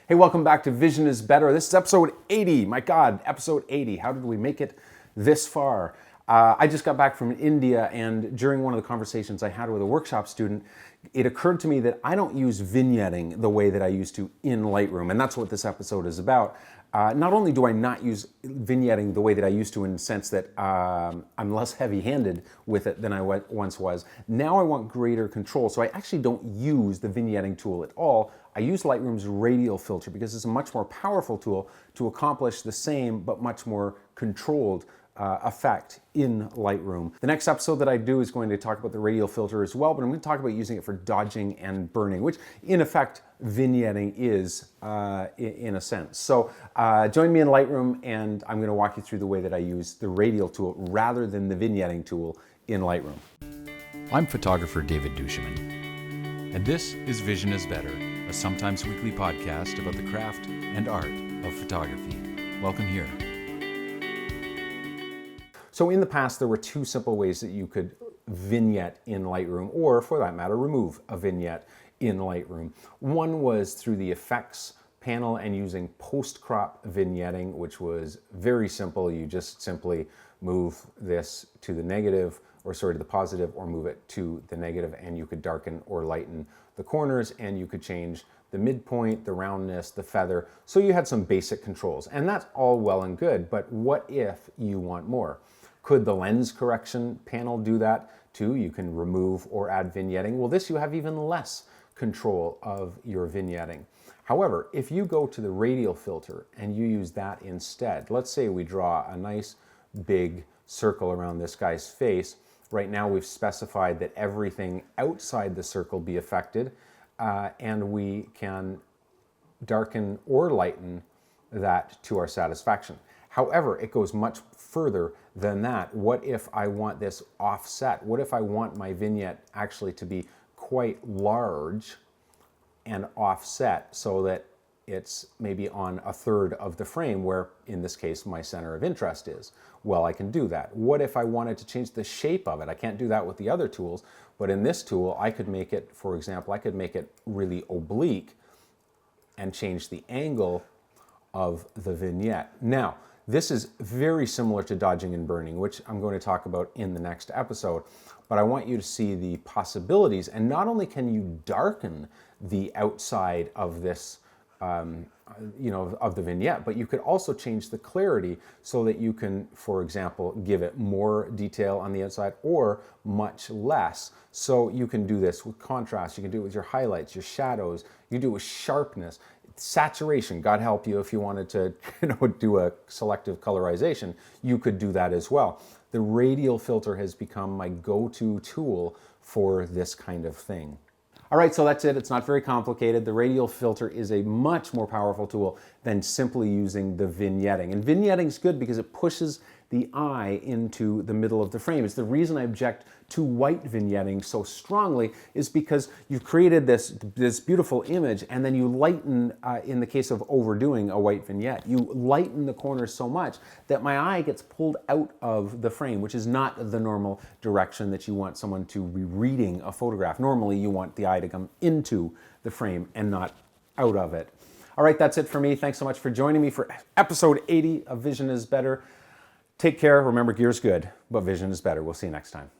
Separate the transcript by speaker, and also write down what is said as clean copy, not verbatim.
Speaker 1: Hey, welcome back to Vision is Better. This is episode 80. My God, episode 80. How did we make it this far? I just got back from India, and during one of the conversations I had with a workshop student, it occurred to me that I don't use vignetting the way that I used to in Lightroom, and that's what this episode is about. Not only do I not use vignetting the way that I used to in the sense that I'm less heavy-handed with it than I once was, now I want greater control, so I actually don't use the vignetting tool at all. I use Lightroom's Radial filter because it's a much more powerful tool to accomplish the same but much more controlled effect in Lightroom. The next episode that I do is going to talk about the Radial filter as well, but I'm going to talk about using it for dodging and burning, which in effect vignetting is in a sense. So join me in Lightroom, and I'm going to walk you through the way that I use the Radial tool rather than the vignetting tool in Lightroom.
Speaker 2: I'm photographer David Duchemin, and this is Vision is Better, a sometimes weekly podcast about the craft and art of photography. Welcome here.
Speaker 1: So in the past, there were two simple ways that you could vignette in Lightroom, or for that matter, remove a vignette in Lightroom. One was through the effects panel and using post-crop vignetting, which was very simple. You just simply move this to the negative, or sorry, to the positive, or move it to the negative, and you could darken or lighten the corners, and you could change the midpoint, the roundness, the feather. So you had some basic controls, and that's all well and good, but what if you want more? Could the lens correction panel do that too? You can remove or add vignetting. Well, this you have even less control of your vignetting. However, if you go to the Radial filter and you use that instead, let's say we draw a nice big circle around this guy's face. Right now we've specified that everything outside the circle be affected, and we can darken or lighten that to our satisfaction. However, it goes much further than that. What if I want this offset? What if I want my vignette actually to be quite large and offset so that it's maybe on a third of the frame where, in this case, my center of interest is? Well, I can do that. What if I wanted to change the shape of it? I can't do that with the other tools, but in this tool, I could make it, for example, I could make it really oblique and change the angle of the vignette. Now, this is very similar to dodging and burning, which I'm going to talk about in the next episode, but I want you to see the possibilities. And not only can you darken the outside of this, of the vignette, but you could also change the clarity so that you can, for example, give it more detail on the outside or much less. So you can do this with contrast, you can do it with your highlights, your shadows, you can do it with sharpness. Saturation, God help you if you wanted to do a selective colorization, you could do that as well. The Radial filter has become my go-to tool for this kind of thing. All right, so that's it. It's not very complicated. The Radial filter is a much more powerful tool than simply using the vignetting. And vignetting is good because it pushes the eye into the middle of the frame. It's the reason I object to white vignetting so strongly, is because you've created this beautiful image, and then you lighten, in the case of overdoing a white vignette, you lighten the corners so much that my eye gets pulled out of the frame, which is not the normal direction that you want someone to be reading a photograph. Normally you want the eye to come into the frame and not out of it. All right, that's it for me. Thanks so much for joining me for episode 80 of Vision is Better. Take care. Remember, gear's good, but vision is better. We'll see you next time.